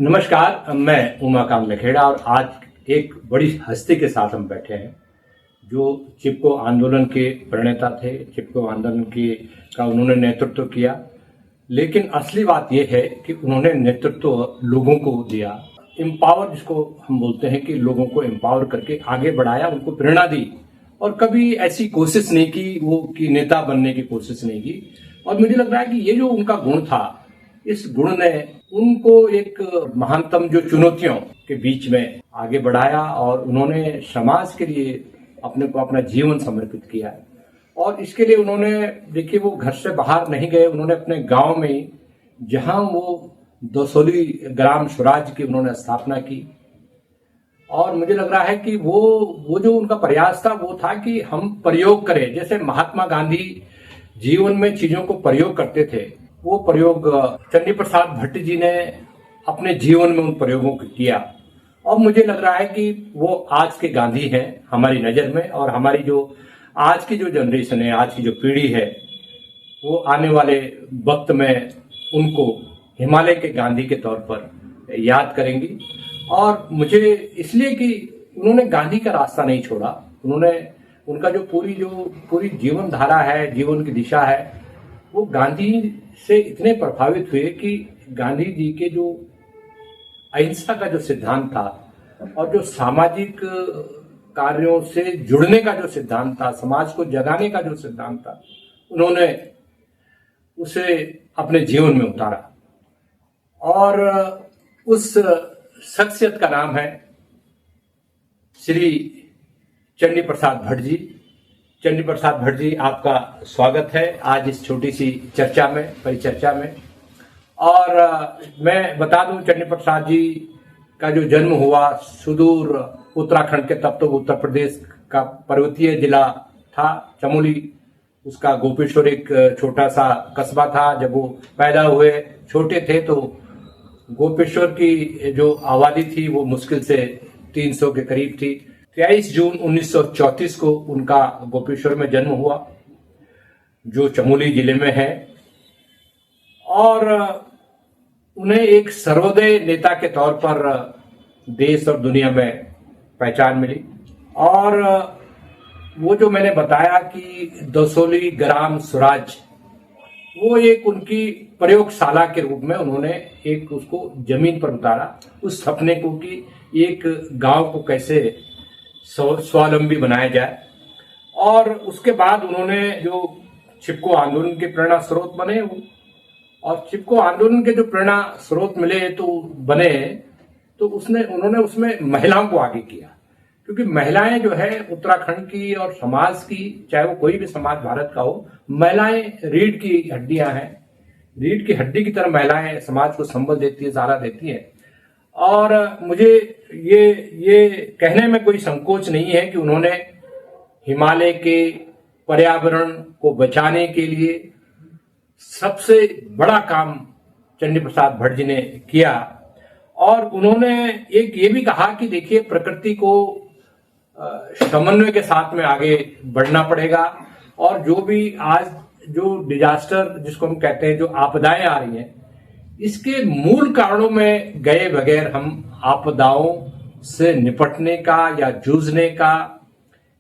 नमस्कार, मैं उमाकांत लखेड़ा और आज एक बड़ी हस्ती के साथ हम बैठे हैं जो चिपको आंदोलन के प्रणेता थे। चिपको आंदोलन का उन्होंने नेतृत्व किया, लेकिन असली बात यह है कि उन्होंने नेतृत्व लोगों को दिया। एम्पावर, जिसको हम बोलते हैं कि लोगों को एम्पावर करके आगे बढ़ाया, उनको प्रेरणा दी और कभी ऐसी कोशिश नहीं की वो कि नेता बनने की कोशिश नहीं की। और मुझे लग रहा है कि ये जो उनका गुण था, इस गुण ने उनको एक महानतम जो चुनौतियों के बीच में आगे बढ़ाया और उन्होंने समाज के लिए अपने को अपना जीवन समर्पित किया। और इसके लिए उन्होंने, देखिए, वो घर से बाहर नहीं गए। उन्होंने अपने गांव में, जहां वो दसोली ग्राम स्वराज की उन्होंने स्थापना की। और मुझे लग रहा है कि वो जो उनका प्रयास था वो था कि हम प्रयोग करें। जैसे महात्मा गांधी जीवन में चीजों को प्रयोग करते थे, वो प्रयोग चंडी प्रसाद भट्ट जी ने अपने जीवन में उन प्रयोगों को किया। और मुझे लग रहा है कि वो आज के गांधी हैं हमारी नजर में। और हमारी जो आज की जो जनरेशन है, आज की जो पीढ़ी है, वो आने वाले वक्त में उनको हिमालय के गांधी के तौर पर याद करेंगी। और मुझे इसलिए कि उन्होंने गांधी का रास्ता नहीं छोड़ा। उनका जो पूरी जीवन धारा है, जीवन की दिशा है, वो गांधी से इतने प्रभावित हुए कि गांधी जी के जो अहिंसा का जो सिद्धांत था और जो सामाजिक कार्यों से जुड़ने का जो सिद्धांत था, समाज को जगाने का जो सिद्धांत था, उन्होंने उसे अपने जीवन में उतारा। और उस शख्सियत का नाम है श्री चंडी प्रसाद भट्ट जी। चंडी प्रसाद भट्ट जी, आपका स्वागत है आज इस छोटी सी चर्चा में, परिचर्चा में। और मैं बता दूं, चंडी प्रसाद जी का जो जन्म हुआ सुदूर उत्तराखंड के, तब तो उत्तर प्रदेश का पर्वतीय जिला था चमोली। उसका गोपेश्वर एक छोटा सा कस्बा था। जब वो पैदा हुए, छोटे थे, तो गोपेश्वर की जो आबादी थी वो मुश्किल से 300 के करीब थी। 23 जून 1934 को उनका गोपेश्वर में जन्म हुआ, जो चमोली जिले में है। और उन्हें एक सर्वोदय नेता के तौर पर देश और दुनिया में पहचान मिली। और वो जो मैंने बताया कि दसोली ग्राम स्वराज, वो एक उनकी प्रयोगशाला के रूप में उन्होंने एक उसको जमीन पर उतारा, उस सपने को कि एक गांव को कैसे स्वावलंबी बनाया जाए। और उसके बाद उन्होंने जो चिपको आंदोलन के प्रेरणा स्रोत बने, और चिपको आंदोलन के जो प्रेरणा स्रोत तो उन्होंने उसमें महिलाओं को आगे किया। क्योंकि महिलाएं जो है उत्तराखंड की और समाज की, चाहे वो कोई भी समाज भारत का हो, महिलाएं रीढ़ की हड्डियां हैं। रीढ़ की हड्डी की तरह महिलाएं समाज को संबल देती है, सहारा देती है। और मुझे ये कहने में कोई संकोच नहीं है कि उन्होंने हिमालय के पर्यावरण को बचाने के लिए सबसे बड़ा काम चंडी प्रसाद भट्ट जी ने किया। और उन्होंने एक ये भी कहा कि देखिए, प्रकृति को समन्वय के साथ में आगे बढ़ना पड़ेगा। और जो भी आज जो डिजास्टर जिसको हम कहते हैं, जो आपदाएं आ रही हैं, इसके मूल कारणों में गए बगैर हम आपदाओं से निपटने का या जूझने का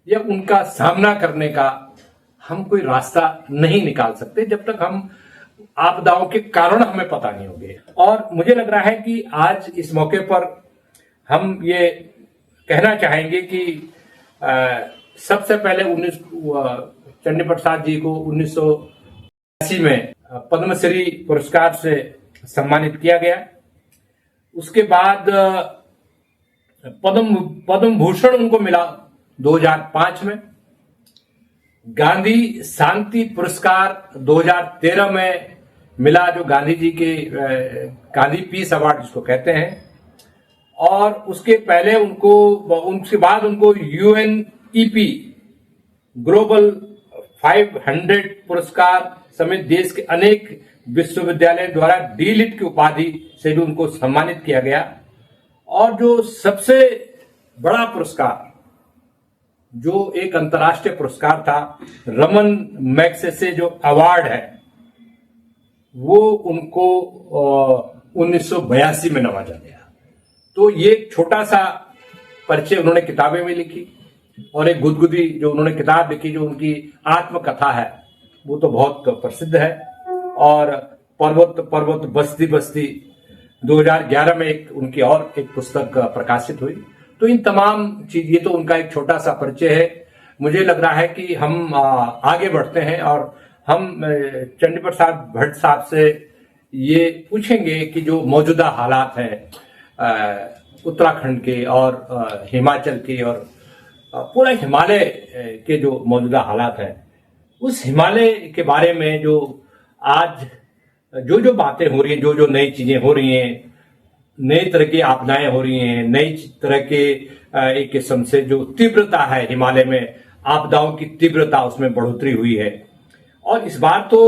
या उनका सामना करने का हम कोई रास्ता नहीं निकाल सकते, जब तक हम आपदाओं के कारण हमें पता नहीं होंगे। और मुझे लग रहा है कि आज इस मौके पर हम ये कहना चाहेंगे कि सबसे पहले चंडी प्रसाद जी को 1980 में पद्मश्री पुरस्कार से सम्मानित किया गया। उसके बाद पद्म भूषण उनको मिला 2005 में। गांधी शांति पुरस्कार 2013 में मिला, जो गांधी जी के गांधी पीस अवार्ड जिसको कहते हैं। और उसके बाद उनको UNEP ग्लोबल 500 पुरस्कार समेत देश के अनेक विश्वविद्यालय द्वारा D.Litt की उपाधि से भी उनको सम्मानित किया गया। और जो सबसे बड़ा पुरस्कार, जो एक अंतर्राष्ट्रीय पुरस्कार था, रमन मैग्सेसे जो अवार्ड है, वो उनको 1982 में नवाजा गया। तो ये एक छोटा सा परिचय उन्होंने किताबें में लिखी, और एक गुदगुदी जो उन्होंने किताब लिखी जो उनकी आत्मकथा है वो तो बहुत प्रसिद्ध है। और पर्वत पर्वत बस्ती बस्ती 2011 में एक उनकी और एक पुस्तक प्रकाशित हुई। तो इन तमाम चीज, ये तो उनका एक छोटा सा परिचय है। मुझे लग रहा है कि हम आगे बढ़ते हैं और हम चंडी प्रसाद भट्ट साहब से ये पूछेंगे कि जो मौजूदा हालात हैं उत्तराखंड के और हिमाचल के और पूरा हिमालय के जो मौजूदा हालात हैं, उस हिमालय के बारे में जो आज जो जो बातें हो रही हैं, जो जो नई चीजें हो रही हैं, नई तरह की आपदाएं हो रही हैं, नई तरह के एक किस्म से जो तीव्रता है हिमालय में, आपदाओं की तीव्रता उसमें बढ़ोतरी हुई है। और इस बार तो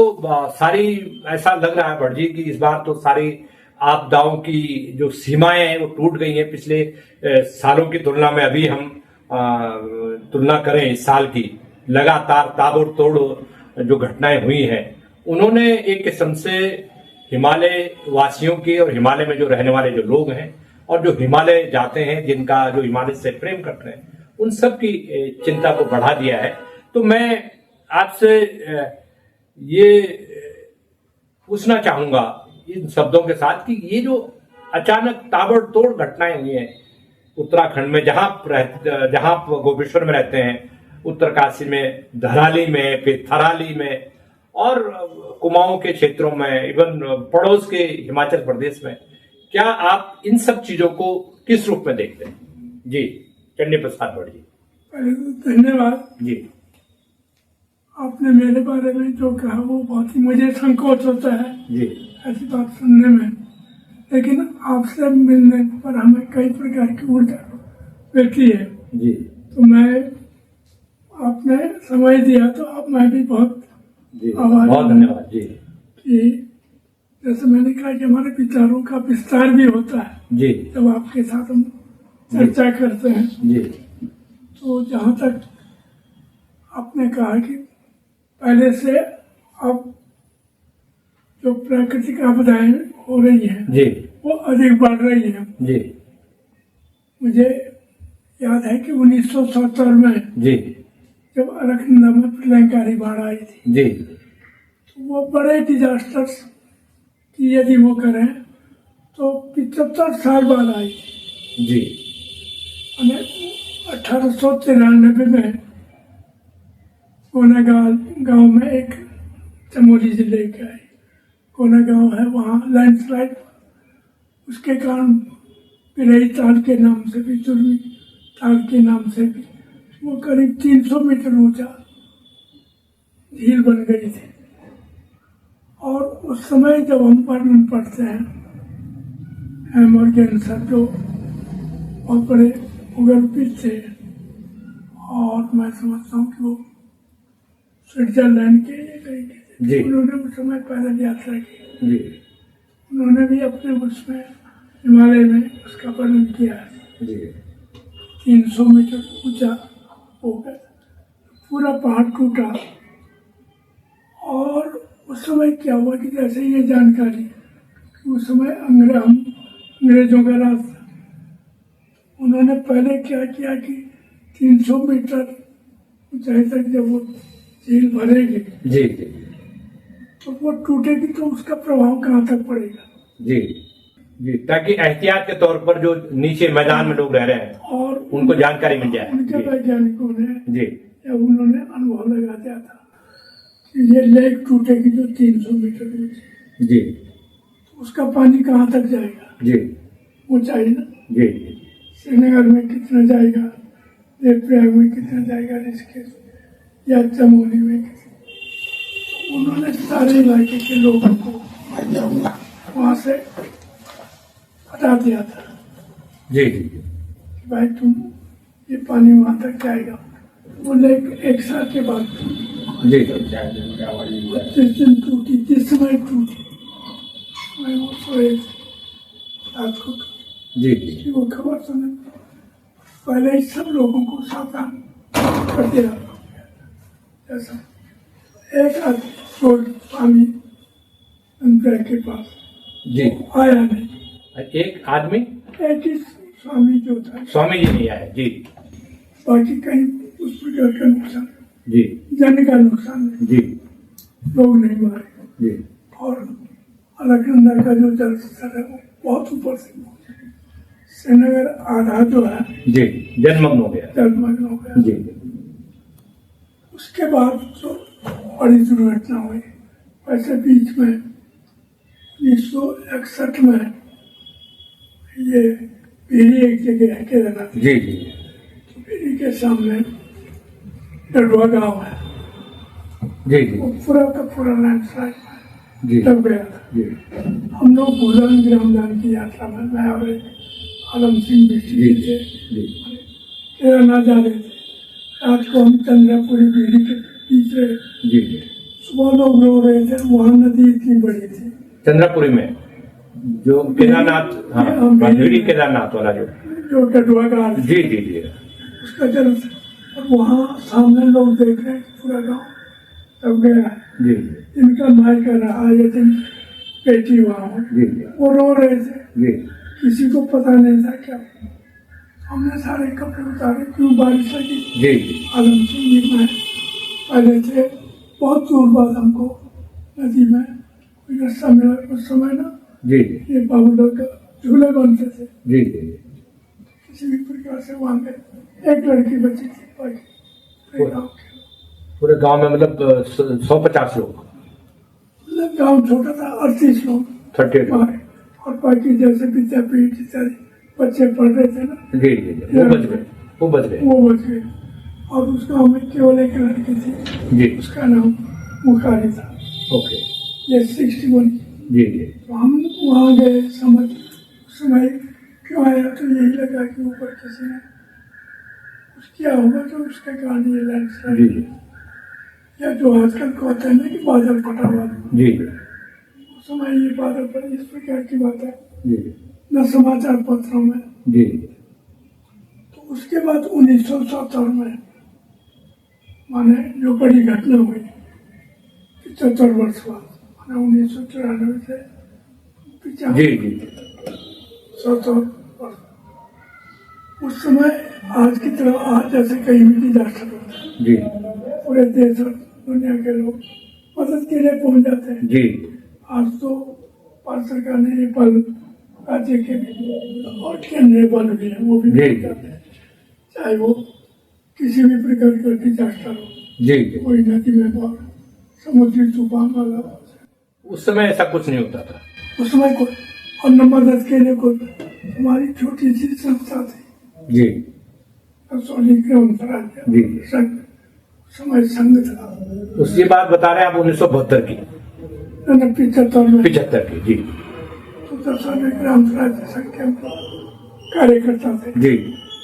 सारी, ऐसा लग रहा है भट्ट जी कि इस बार तो सारी आपदाओं की जो सीमाएं हैं वो टूट गई हैं। पिछले सालों की तुलना में अभी हम तुलना करें इस साल की, लगातार ताबड़तोड़ जो घटनाएं हुई हैं, उन्होंने एक किस्म से हिमालय वासियों की और हिमालय में जो रहने वाले जो लोग हैं और जो हिमालय जाते हैं, जिनका जो हिमालय से प्रेम करते हैं, उन सब की चिंता को बढ़ा दिया है। तो मैं आपसे ये पूछना चाहूंगा इन शब्दों के साथ कि ये जो अचानक ताबड़तोड़ घटनाएं हुई हैं उत्तराखंड में, जहां गोपेश्वर में रहते हैं, उत्तरकाशी में, धराली में, फिर थराली में और कुमाऊं के क्षेत्रों में, इवन पड़ोस के हिमाचल प्रदेश में, क्या आप इन सब चीजों को किस रूप में देखते हैं? जी चंडी प्रसाद भट्ट जी। धन्यवाद जी। आपने मेरे बारे में जो कहा वो बहुत ही मुझे संकोच होता है जी ऐसी बात सुनने में, लेकिन आपसे मिलने पर हमें कई प्रकार की ऊर्जा मिलती है। जी। तो मैं, आपने समय दिया तो अब मैं भी बहुत आभारी, बहुत धन्यवाद जी। कि जैसे मैंने कहा कि हमारे विचारों का विस्तार भी होता है जी जब आपके साथ हम चर्चा करते हैं। जी। तो जहाँ तक आपने कहा कि पहले से अब जो प्राकृतिक आपदाएं हो रही हैं जी, वो अधिक बढ़ रही हैं। जी। मुझे याद है कि 1970 में जी, जब अरकनंदा में प्रलयंकारी बाढ़ आई थी, जी, तो वो बड़े डिजास्टर्स की यदि वो करें तो 75 साल बाद आई थी। जी। 1893 में कोनागांव गांव में एक चमोली जिले का है, कोना गांव है, वहाँ लैंडस्लाइड, उसके कारण पिरई ताल के नाम से भी, चुरमी ताल के नाम से भी, वो करीब 300 मीटर ऊंचा झील बन गई थी। और उस समय जब हम वर्णन पढ़ते हैं हेमरगेन सर जो बहुत बड़े भूगर्भविद थे, और मैं समझता हूँ कि वो स्विट्जरलैंड के जी। उन्होंने उस समय पैदल यात्रा की। जी। उन्होंने भी अपने उसमें हिमालय में उसका वर्णन किया है। जी। 300 मीटर ऊंचा हो गया, पूरा पहाड़ टूटा। और उस समय क्या हुआ कि जैसे ये जानकारी कि उस समय अंग्रेजों का राज था, उन्होंने पहले क्या किया कि 300 मीटर ऊंचाई तक जब वो झील भरेगी, जी, तो वो टूटेगी तो उसका प्रभाव कहाँ तक पड़ेगा। जी, जी, ताकि एहतियात के तौर पर जो नीचे मैदान में लोग रह रहे हैं और उनको जानकारी मिल जाए। उनके वैज्ञानिकों ने जी, जब उन्होंने अनुभव लगा दिया था कि ये लेक टूटेगी जो 300 मीटर ऊंची, जी, तो उसका पानी कहाँ तक जाएगा। जी, ऊंचाई ना, जी, श्रीनगर में कितना जाएगा, देवप्रयाग में कितना जाएगा, ऋषिकेश या चमोली में कितना। उन्होंने सारे इलाके के लोगों को वहाँ से हटा दिया था। जी, जी, कि भाई तुम, ये पानी वहाँ तक जाएगा। वो लेक एक साल के बाद जी, जिस दिन टूटी, जिस समय टूटी, मैं वो सोए रात को जी, जी, वो खबर सुने, पहले ही सब लोगों को सावधान कर दिया। जैसा एक आदमी रोड स्वामी अंतरा के पास जी। आया नहीं। एक आदमी एक ही स्वामी जो था, स्वामी जी नहीं आए। जी बाकी कहीं उस प्रकार का नुकसान, जी जन का नुकसान नहीं, जी लोग नहीं मारे। जी और अलकनंदा का जो जल स्तर है वो बहुत ऊपर से पहुंचा। श्रीनगर आधा जो है जी जलमग्न हो गया। जलमग्न हो गया। जी उसके बाद जो बड़ी दुर्घटना हुई, वैसे बीच में 1961 में ये पीरी एक जगह है केदारनाथ, जी जी पीरी के सामने डडुआ गांव है, जी जी वो पूरा का पूरा लैंडस्लाइड जी तब गया था। जी हम लोग भूदान ग्रामदान की यात्रा में, मैं और एक आलम सिंह बिस्टी जी थे, जी केदारनाथ जा रहे थे। रात को हम चंद्रापुरी पीढ़ी के बीच रहे। जी सुबह लोग रो रहे थे, वहाँ नदी इतनी बड़ी थी, चंद्रपुरी में जो केदारनाथ, हाँ भीड़ी केदारनाथ वाला जो डडुआ गांव जी जी जी उसका जल था। और वहाँ सामने लोग देख रहे हैं पूरा गांव तब गया है। जी इनका माई कर रहा है, ये बेटी वहाँ है, जी वो रो रहे थे, जी किसी को पता नहीं था क्या। हमने सारे कपड़े उतारे, क्यों बारिश लगी। जी जी आलम सिंह जी में पहले थे, बहुत दूर बाद हमको नदी में कोई रास्ता मिला। उस समय ना जी ये बाबूलों का झूले बनते थे, जी जी किसी भी प्रकार से वहाँ पे एक लड़की बची थी, बाकी पूरे गाँव के पूरे गांव में मतलब 150 लोग, मतलब गाँव छोटा था, 38 लोग 38 लोग। मारे। और बाकी जैसे विद्यापीठ इत्यादि बच्चे पढ़ रहे थे ना, जी जी जी वो बच गए, वो बच गए। वो बच गए। और उस गाँव में केवल एक लड़की थी, जी उसका नाम मुखारी था। ओके ये 61। जी जी तो हम वहाँ गए, समझ उस समय क्यों आया, तो यही लगा कि ऊपर किसी ने कुछ किया होगा, तो उसके कारण ये जी लैंडस्लाइड, जी या जो आजकल कहते हैं ना कि बादल फटा हुआ, जी उस समय ये बादल फटे, इस प्रकार की बात है जी न समाचार पत्रों में। जी तो उसके बाद 1970 में माने जो बड़ी घटना हुई 75 वर्ष बाद, माने 1994 से 95 जी जी 70 वर्ष। उस समय आज की तरह आज जैसे कहीं भी डिजास्टर होता है, जी पूरे देश और दुनिया के लोग मदद के लिए पहुंच जाते हैं। जी आज तो भारत सरकार ने ये बल, राज्य के भी और केंद्रीय बल भी है, वो भी जी। पहुंच जाते हैं, चाहे वो किसी भी प्रकार का डिजास्टर हो, जी जी कोई नदी में बाढ़, समुद्री तूफान वाला। उस समय ऐसा कुछ नहीं होता था। उस समय कोई और न मदद के लिए कोई, हमारी छोटी सी संस्था थी जी रसौली ग्राम स्वराज्य जी। संघ, समय संघ था। उसकी बात बता रहे हैं आप 1972 की, 75 में 75 की। जी तो रसौली ग्राम स्वराज्य संघ के हम कार्यकर्ता थे। जी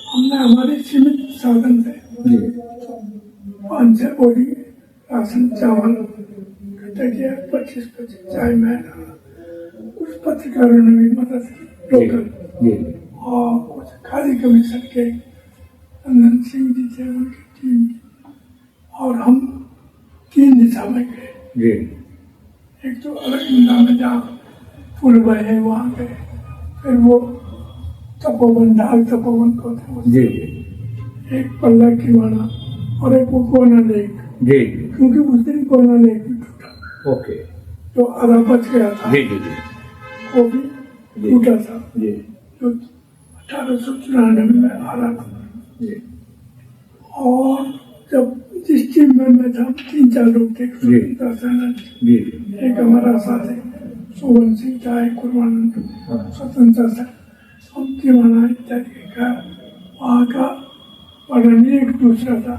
हमने हमारे सीमित साधन थे, जी 5-6 बोरी राशन चावल इकट्ठा किया, 25-25 चाय में। कुछ पत्रकारों ने भी मदद की लोकल, जी और कुछ खादी कमीशन के नंदन सिंह जी थे, उनकी टीम। और हम 3 दिशा में गए। जी एक तो अलकनंदा में जहाँ पुल बहे वहाँ गए, फिर वो तपोवन, ढाल तपोवन को थे, जी एक पल्ला किवाड़ा और एक वो कोना लेक, जी क्योंकि उस दिन कोना लेक भी टूटा, ओके जो आधा बच गया था, जी जी जी वो भी टूटा था, जी जो 1894 में आ रहा था। जी और जब जिस टीम में मैं था, 3-4 लोग थे, स्वतंत्रता सेनानी, जी एक हमारा साथी सोवन सिंह था, एक कुर्बानंद स्वतंत्रता से, हम किवाड़ा इत्यादि का वहाँ का वर्णन एक दूसरा था।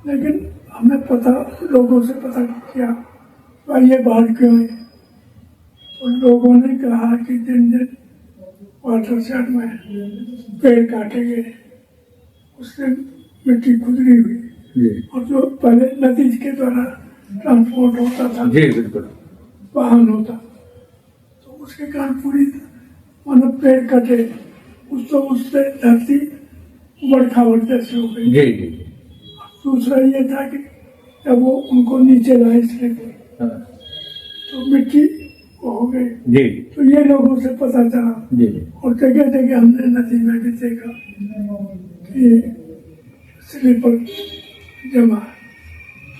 लेकिन हमने पता, लोगों से पता किया भाई ये बाढ़ क्यों है, तो लोगों ने कहा कि दिन दिन वाटरशेड में पेड़ काटे गए, उससे मिट्टी खुदरी हुई, जी और जो पहले नदी के द्वारा ट्रांसपोर्ट होता था, जी बिल्कुल वाहन होता, तो उसके कारण पूरी मतलब पेड़ कटे, उससे धरती उबड़ खाबड़ जैसे हो गई। जी जी दूसरा ये था कि जब वो उनको नीचे लाए इसलिए, हाँ तो मिट्टी वो हो गई। जी तो ये लोगों से पता चला जी जी और जगह जगह हमने नदी में भी देखा कि स्लीपर जमा है।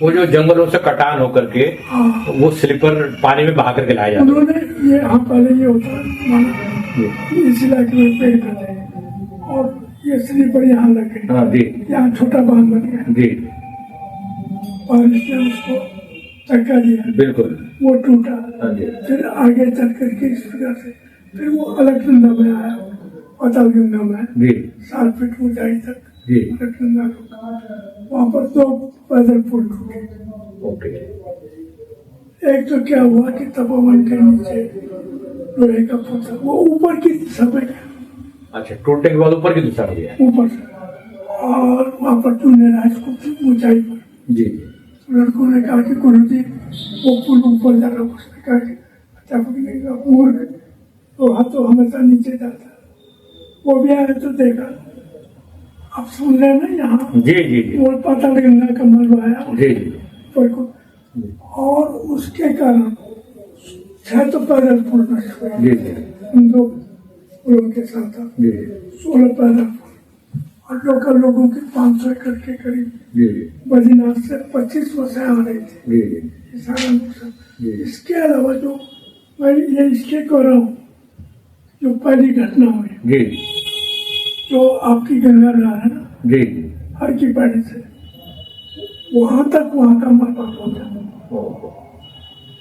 वो जो जंगलों से कटान होकर के हाँ, वो स्लीपर पानी में बहा करके लाए जाते हैं। उन्होंने ये हाँ पहले ये होता है माना जी कि इस इलाके में पेड़ कटे हैं और ये स्लीपर यहाँ लगे, हाँ जी यहाँ छोटा बांध बन गया, जी बारिश ने उसको धक्का दिया, बिल्कुल वो टूटा। हाँ जी फिर आगे चल करके इस प्रकार से फिर वो अलकनंदा में आया, पाताल गंगा में जी 7 फीट ऊंचाई तक जी अलकनंदा को, वहाँ पर 2 पैदल पुल टूटे। ओके एक तो क्या हुआ कि तपोवन के नीचे लोहे का पुल था, वो ऊपर की दिशा में गया, अच्छा टूटने के बाद ऊपर की दिशा में गया। ऊपर से, और वहाँ पर जूनियर हाई स्कूल थी ऊंचाई पर। जी लड़कों ने कहा कि गुरु जी वो पुल ऊपर जा रहा, उसने कहा कि अध्यापक ने कहा मूर्ख, तो हाथ तो हमेशा नीचे जाता है। वो भी आया तो देखा, आप सुन रहे हैं ना यहाँ जी जी जी वो पाताल गंगा का मलबा आया जी जी ऊपर को, और उसके कारण 6 तो पैदल पुल नष्ट हुए, जी जी उन 2 पुलों के साथ जी 16 पैदल पुल, और लोकल लोगों की 500 एकड़ के करीब जी बद्रीनाथ से 25 बसें आ रही थी, जी जी ये सारा नुकसान। जी इसके अलावा जो मैं ये इसलिए कह रहा हूँ, जो पहली घटना हुई, जी जो आपकी गंगा नहर है ना, जी हर की पैड़ी से वहां तक वहां का मलबा पहुंचा,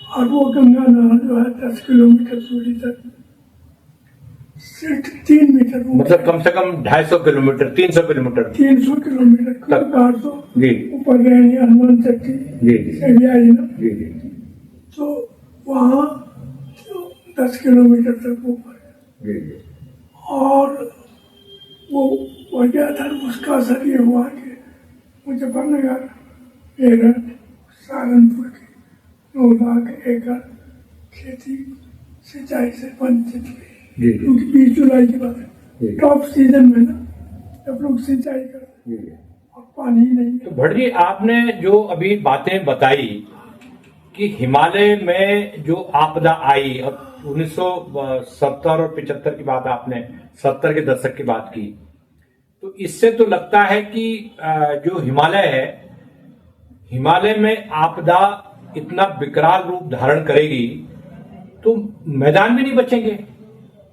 और वो गंगा नहर जो है 10 किलोमीटर दूरी तक सिर्फ 3 मीटर मतलब कम से कम 250 किलोमीटर 300 किलोमीटर 300 किलोमीटर कार तो जी ऊपर रहनी हनुमान चट्टी जी जी से भी आई ना, जी जी तो वहाँ 10 किलोमीटर तक ऊपर, जी जी और वो हो गया था। उसका असर ये हुआ कि मुजफ्फरनगर, मेरठ, सहारनपुर की 9 लाख एकड़ खेती सिंचाई से वंचित हुई, जी क्योंकि 20 जुलाई की बात जी। है, टॉप सीजन में ना जब लोग सिंचाई करते जी और पानी ही नहीं तो भट्ट जी आपने जो अभी बातें बताई कि हिमालय में जो आपदा आई, अब 1970 और 75 की बात आपने 70 के दशक की बात की, तो इससे तो लगता है कि जो हिमालय है, हिमालय में आपदा इतना विकराल रूप धारण करेगी तो मैदान भी नहीं बचेंगे।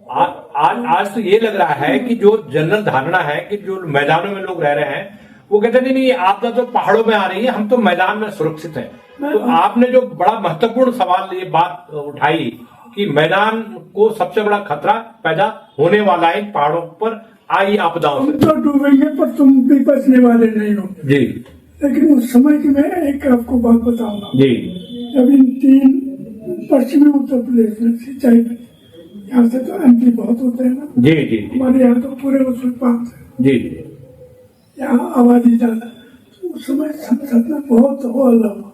आज तो ये लग रहा है कि जो जनरल धारणा है कि जो मैदानों में लोग रह रहे हैं वो कहते नहीं नहीं आपदा तो पहाड़ों में आ रही है, हम तो मैदान में सुरक्षित हैं। तो आपने जो बड़ा महत्वपूर्ण सवाल ये बात उठाई कि मैदान को सबसे बड़ा खतरा पैदा होने वाला है पहाड़ों पर आई आपदाओं हम से। तो डूबेंगे पर तुम भी बचने वाले नहीं हो। जी लेकिन उस समय की मैं एक आपको बात बताऊंगा, जी जब इन 3 पश्चिमी उत्तर प्रदेश में सिंचाई, यहाँ से तो एमपी बहुत होते हैं ना, जी जी जी हमारे यहाँ तो पूरे उस पास है, जी जी यहाँ आबादी ज्यादा, तो उस समय संसद में बहुत हल्ला हुआ,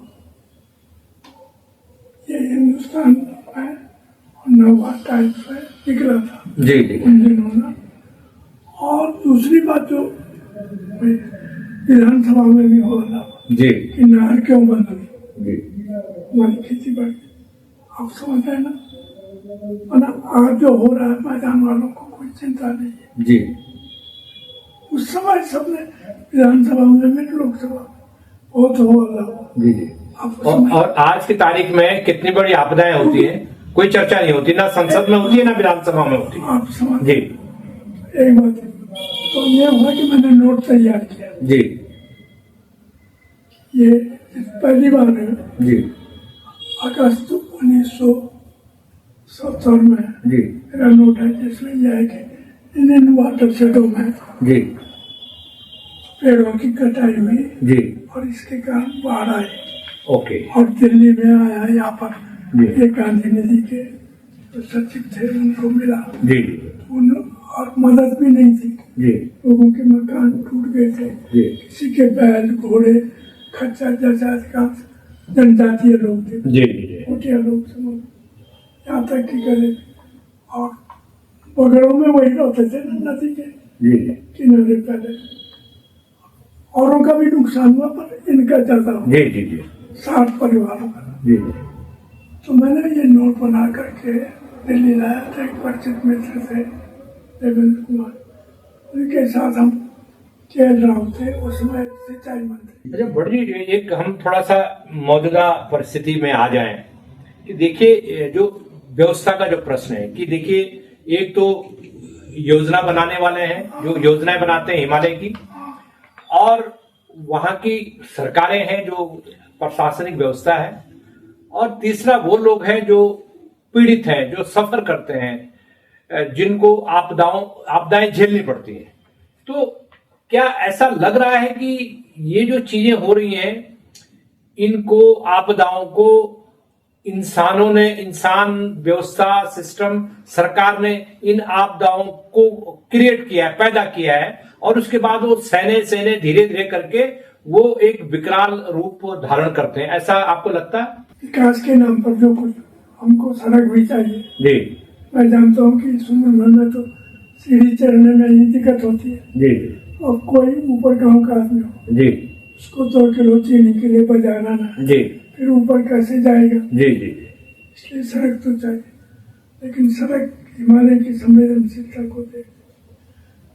ये हिंदुस्तान में और नवा टाइम्स में निकला था जी जी उन दिनों ना। और दूसरी बात जो विधानसभा में भी हो रहा जी कि नहर क्यों बंद हुई, जी हमारी खेती बढ़ गई, आप समझ रहे हैं ना। वरना आज जो हो रहा है मैदान वालों को कोई चिंता नहीं है। जी उस समय सबने विधानसभा में भी लोकसभा में बहुत हो हल्ला हुआ। जी जी आप समझ- और आज की तारीख में कितनी बड़ी आपदाएं होती हैं, कोई चर्चा नहीं होती, ना संसद में होती है ना विधानसभा में होती है। आप समझ जी एक बात है, तो ये हुआ कि मैंने नोट तैयार किया, जी ये पहली बार है जी अगस्त 1970 में जी मेरा नोट है, जिसमें यह है कि इंडियन वाटर शेडो में जी पेड़ों की कटाई हुई जी और इसके कारण बाढ़ आई, ओके और दिल्ली में आया यहाँ पर जी ये गांधी नदी के जो सचिव थे उनको मिला, जी उन और मदद भी नहीं थी, जी लोगों के मकान टूट गए थे, जी किसी के बैल घोड़े खच्चर जैसा अधिकांश जनजातीय लोग थे, जी जी मोटिया लोग समझ, यहाँ तक कि गले और बगड़ों में वही रहते थे ना नदी के जी किनारे पहले। औरों का भी नुकसान हुआ पर इनका ज्यादा हुआ, जी जी जी 60 परिवारों का। जी तो मैंने ये नोट बना करके दिल्ली लाया था, एक परिचित मित्र थे देवेंद्र कुमार, उनके साथ हम खेल रहे थे उस समय सिंचाई मंत्री। अच्छा बड़ी एक हम थोड़ा सा मौजूदा परिस्थिति में आ जाएं कि देखिए जो व्यवस्था का जो प्रश्न है कि देखिए एक तो योजना बनाने वाले हैं जो योजनाएं बनाते हैं हिमालय की, और वहां की सरकारें हैं जो प्रशासनिक व्यवस्था है, और तीसरा वो लोग हैं जो पीड़ित हैं, जो सफर करते हैं, जिनको आपदाएं झेलनी पड़ती है। तो क्या ऐसा लग रहा है कि ये जो चीजें हो रही हैं, इनको आपदाओं को इंसान व्यवस्था सिस्टम सरकार ने इन आपदाओं को क्रिएट किया है, पैदा किया है, और उसके बाद वो सहने धीरे धीरे करके वो एक विकराल रूप धारण करते हैं, ऐसा आपको लगता है? विकास के नाम पर जो कुछ हमको सड़क भी चाहिए जी, मैं जानता हूँ कि सुंदरबन में तो सीढ़ी चढ़ने में ही दिक्कत होती है जी, और कोई ऊपर गाँव का आदमी हो जी, उसको 2 किलो चीनी के लिए बजाना ना, जी, फिर ऊपर कैसे जाएगा? जी, जी, इसलिए सड़क तो चाहिए, लेकिन सड़क हिमालय की संवेदनशीलता को देख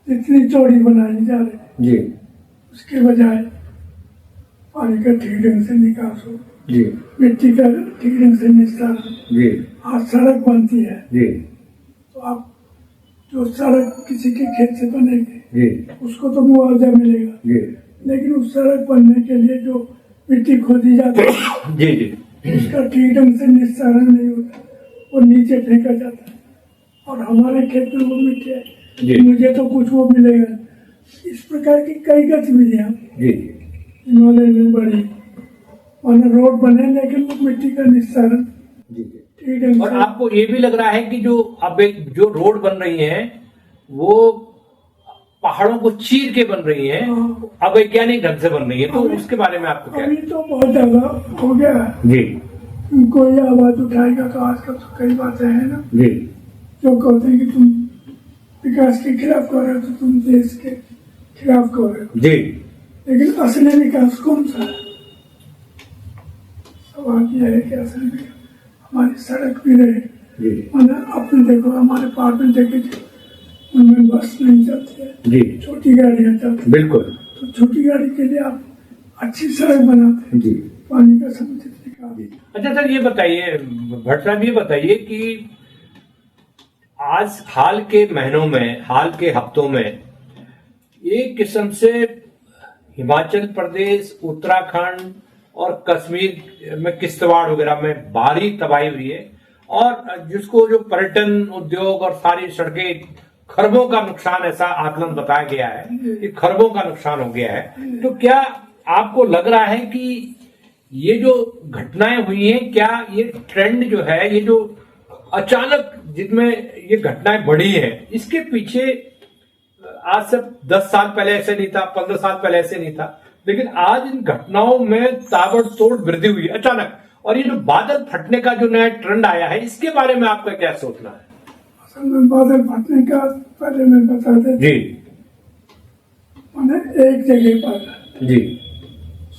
जितनी चौड़ी बनाई जा रही है, जी, उसके बजाय पानी का ठीक ढंग से निकास हो, जी, मिट्टी का ठीक ढंग से निस्तारण, जी, आज सड़क बनती है जी, तो आप जो सड़क किसी के खेत से बनेगी जी, उसको तो मुआवजा मिलेगा, जी, लेकिन उस सड़क बनने के लिए जो मिट्टी खोदी जाती है जी, जी, उसका ठीक ढंग से निस्तारण नहीं होता, वो नीचे फेंका जाता है। और हमारे खेत में वो मिट्टी है, जी, मुझे तो कुछ वो मिलेगा। इस प्रकार की कई गतिविधियां जी, हिमालय में बढ़ी, वहाँ रोड बने लेकिन वो मिट्टी का निस्तारण जी, ठीक ढंग और से। आपको ये भी लग रहा है कि जो अब एक जो रोड बन रही है वो पहाड़ों को चीर के बन रही है, हाँ। अवैज्ञानिक ढंग से बन रही है, तो उसके बारे में आपको क्या? अभी तो बहुत ज्यादा हो गया है, जी, कोई आवाज उठाएगा तो आजकल तो कई बातें हैं ना जी, जो कहते हैं कि तुम विकास के खिलाफ कर रहे हो तो तुम देश के खिलाफ कर रहे हो, जी, लेकिन असली विकास कौन सा है? सवाल यह है कि असली विकास हमारी सड़क भी रहे, जी, मैंने अपने देखो हमारे पार में देखे थे उनमें बस नहीं चलती है, जी, छोटी गाड़ियां चलती है, बिल्कुल, तो छोटी गाड़ी के लिए आप अच्छी सड़क बनाते हैं, जी। पानी का समुचित निकास। अच्छा सर ये बताइए, भट्ट साहब ये बताइए कि आज हाल के महीनों में, हाल के हफ्तों में एक किस्म से हिमाचल प्रदेश, उत्तराखंड और कश्मीर में किश्तवाड़ वगैरह में भारी तबाही हुई है, और जिसको जो पर्यटन उद्योग और सारी सड़कें खरबों का नुकसान, ऐसा आकलन बताया गया है कि खरबों का नुकसान हो गया है। तो क्या आपको लग रहा है कि ये जो घटनाएं हुई हैं, क्या ये ट्रेंड जो है, ये जो अचानक जिनमें ये घटनाएं बढ़ी हैं, इसके पीछे आज से 10 साल पहले ऐसे नहीं था, 15 साल पहले ऐसे नहीं था, लेकिन आज इन घटनाओं में ताबड़तोड़ वृद्धि हुई अचानक, और ये जो बादल फटने का जो नया ट्रेंड आया है, इसके बारे में आपका क्या सोचना है? असल में बादल फटने का पहले मैं बता देता, जी, मैंने एक जगह पर जी,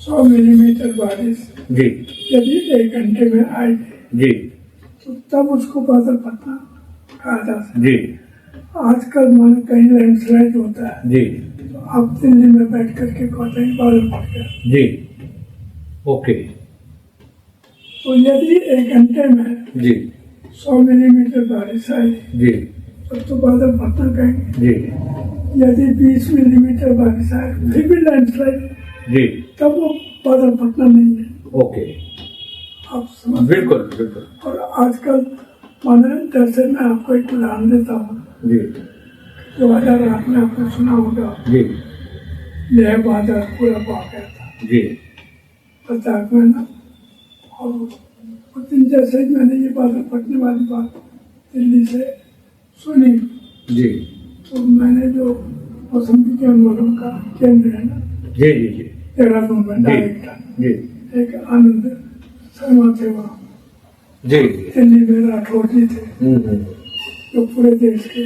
100 मिलीमीटर बारिश जी, यदि 1 घंटे में आएगी जी, तो तब उसको बादल फटना कहा जा सकता जी, है। आजकल माने कहीं लैंडस्लाइड होता है जी, तो आप दिल्ली में बैठ करके कहते हैं बादल फट गया, जी, ओके, तो यदि 1 घंटे में जी, 100 मिलीमीटर बारिश आई जी, तब तो बादल फटना कहेंगे। जी, यदि 20 मिलीमीटर बारिश आए फिर भी लैंडस्लाइड, जी, तब वो बादल फटना नहीं है। ओके, आप समझ, बिल्कुल, बिल्कुल, और आजकल माने जैसे मैं आपको एक उदाहरण देता हूँ, जी, 2008 में आपने सुना होगा, जी, यह बादल पूरा पा गया था जी, लद्दाख में ना, और उस दिन जैसे ही मैंने ये बादल फटने वाली बात दिल्ली से सुनी, जी, तो मैंने जो मौसम विज्ञान वालों का केंद्र है ना जी, जी, जी, देहरादून में, जी, डायरेक्टर जी, एक आनंद शर्मा थे वहाँ, जी, दिल्ली में राठौर जी थे हम्म, जो पूरे देश के,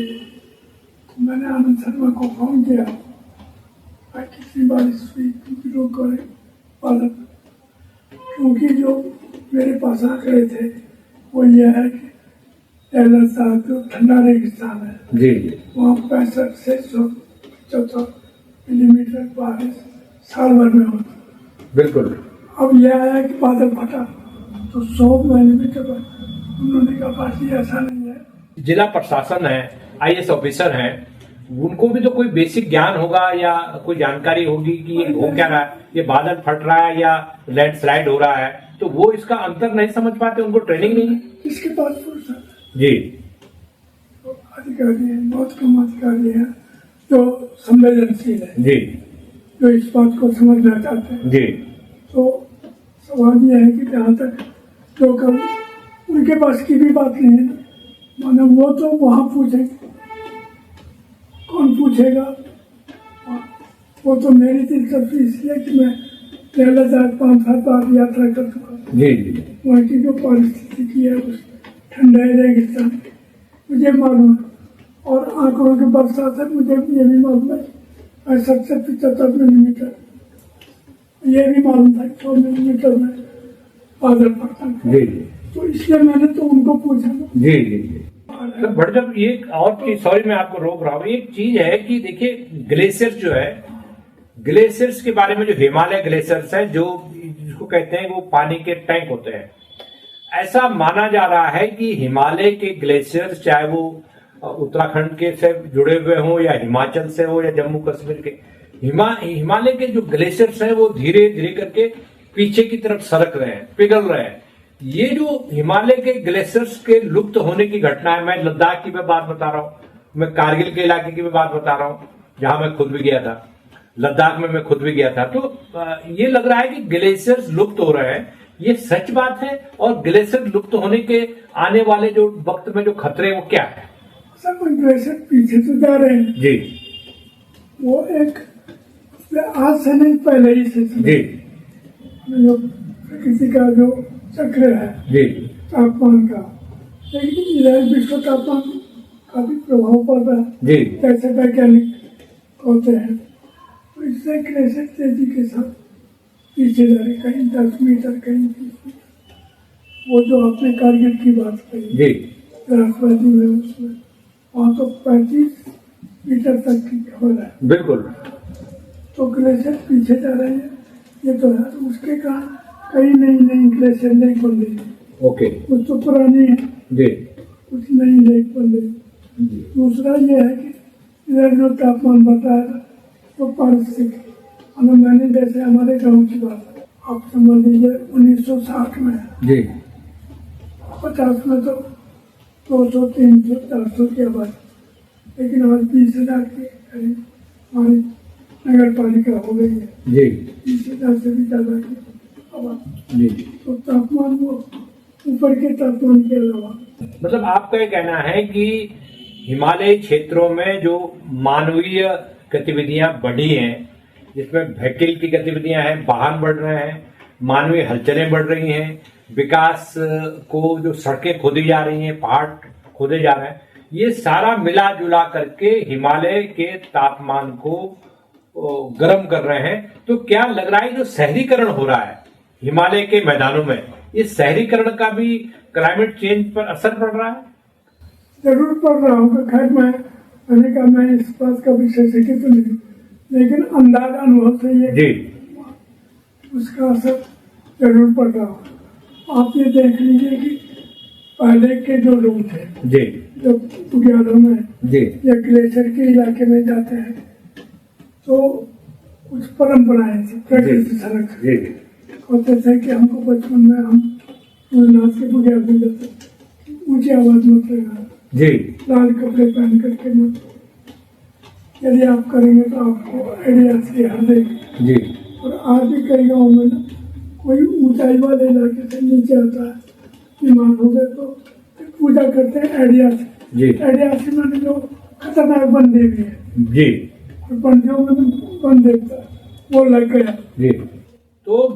तो मैंने आनंद शर्मा को फोन किया, भाई कितनी बारिश हुई, क्योंकि लोग करे बादल, क्योंकि जो मेरे पास आंकड़े थे वो ये है कि पहला साल जो ठंडा रेगिस्तान है जी वहाँ 65 से 175 मिलीमीटर बारिश साल भर में होती है। बिल्कुल। अब यह आया कि बादल फटा तो 100 मिलीमीटर पर उन्होंने कहा बाकी ऐसा नहीं है। जिला प्रशासन है, आईएएस ऑफिसर हैं, उनको भी तो कोई बेसिक ज्ञान होगा या कोई जानकारी होगी कि ये हो क्या रहा है, ये बादल फट रहा है या लैंडस्लाइड हो रहा है, तो वो इसका अंतर नहीं समझ पाते, उनको ट्रेनिंग नहीं है। इसके पास फुर्सत जी तो अधिकारी है, बहुत कम अधिकारी है जो संवेदनशील है, जी जो इस बात को समझना चाहते हैं। जी तो सवाल यह है कि जहाँ तक जो कल उनके पास की भी बात नहीं है, मानो वो तो वहाँ पूछेंगे, कौन पूछेगा? वो तो मेरी दिलचस्पी इसलिए कि मैं पहले 4-5 बार यात्रा कर चुका हूँ। जी जी वहाँ की जो परिस्थिति की है उस ठंडे रेगिस्तान मुझे मालूम है, और आंकड़ों के बरसात है मुझे ये भी मालूम है 65 से 75 मिलीमीटर, ये भी मालूम था 100 मिलीमीटर में बादल पड़ता है। जी जी तो इसलिए मैंने तो उनको पूछा ना। जी जी जी तो बट जब ये और चीज, सॉरी मैं आपको रोक रहा हूँ, एक चीज है कि देखिए ग्लेशियर जो है, ग्लेशियर्स के बारे में, जो हिमालय ग्लेशियर्स है, जो जिसको कहते हैं वो पानी के टैंक होते हैं, ऐसा माना जा रहा है कि हिमालय के ग्लेशियर्स, चाहे वो उत्तराखंड के से जुड़े हुए हों या हिमाचल से हो या जम्मू कश्मीर के, हिमालय के जो ग्लेशियर्स हैं वो धीरे धीरे करके पीछे की तरफ सरक रहे हैं, पिघल रहे हैं। ये जो हिमालय के ग्लेशियर्स के लुप्त होने की घटना है, मैं लद्दाख की मैं बात बता रहा हूँ, मैं कारगिल के इलाके की भी बात बता रहा हूँ जहां मैं खुद भी गया था, लद्दाख में मैं खुद भी गया था। तो ये लग रहा है कि ग्लेशियर्स लुप्त हो रहे हैं, ये सच बात है? और ग्लेशियर लुप्त होने के आने वाले जो वक्त में जो खतरे हैं वो क्या है? सब ग्लेशियर पीछे तो जा रहे हैं जी वो एक आज से नहीं पहले ही से जी जो प्रकृति का जो चक्र है जी तापमान का, लेकिन इधर विश्व तापमान का भी प्रभाव पड़ रहा है जी जैसे वैज्ञानिक होते हैं। तो इससे ग्लेशियर तेजी के साथ पीछे जा रहे, कहीं 10 मीटर, कहीं 20 मीटर। वो जो आपने कारगिल की बात कही जी राष्ट्रवादी में, उसमें वहाँ तो 35 मीटर तक की खबर है। बिल्कुल। तो ग्लेशियर पीछे जा रहे हैं, ये तो है। तो उसके कारण कई नई ग्लेशियर नहीं बन रही है, ओके कुछ तो पुरानी है, जी कुछ नई नहीं बन रही। दूसरा ये है कि इधर जो तापमान बढ़ रहा है तो पारिस्थितिक, मैंने जैसे हमारे गांव की बात आप समझ लीजिए 1960 में, जी 50 में तो 200, 300, 400 की आबादी, लेकिन आज 20,000 के करीब हमारी नगर पालिका हो गई है, जी 20,000 से भी ज्यादा की आबादी। जी तो तापमान वो ऊपर के तापमान के अलावा, मतलब आपका ये कहना है कि हिमालयी क्षेत्रों में जो मानवीय गतिविधियां बढ़ी हैं, जिसमें व्हीकल की गतिविधियां हैं, वाहन बढ़ रहे हैं, मानवीय हलचलें बढ़ रही हैं, विकास को जो सड़कें खोदी जा रही हैं, पहाड़ खोदे जा रहे हैं, ये सारा मिला जुला करके हिमालय के तापमान को गर्म कर रहे हैं। तो क्या लग रहा है जो शहरीकरण हो रहा है हिमालय के मैदानों में, इस शहरीकरण का भी क्लाइमेट चेंज पर असर पड़ रहा है? जरूर पड़ रहा होगा। खैर मैंने कहा मैं इस बात का विशेषज्ञ तो नहीं, लेकिन अंदाज अनुभव से ये जी उसका असर जरूर पड़ रहा होगा। आप ये देख लीजिए कि पहले के जो लोग थे, जी जब बुग्यालों में जी या ग्लेशियर के इलाके में जाते हैं तो कुछ परंपराएं थी, प्रकृति सड़क जी होते थे कि हमको बचपन में हम नाथ के बुग्याल में जाते, ऊंची आवाज मत लगा, जी लाल कपड़े पहन करके मत, यदि आप करेंगे तो आपको आइडिया से हर देगा। जी और आज भी कई गाँव में ना कोई ऊंचाई वाले इलाके से नीचे आता है, बीमार हो गए तो पूजा करते हैं आइडिया से। जी आइडिया से मैंने जो खतरनाक बन देवी है, जी और बंदियों में बन देता है, वो लग गया। जी तो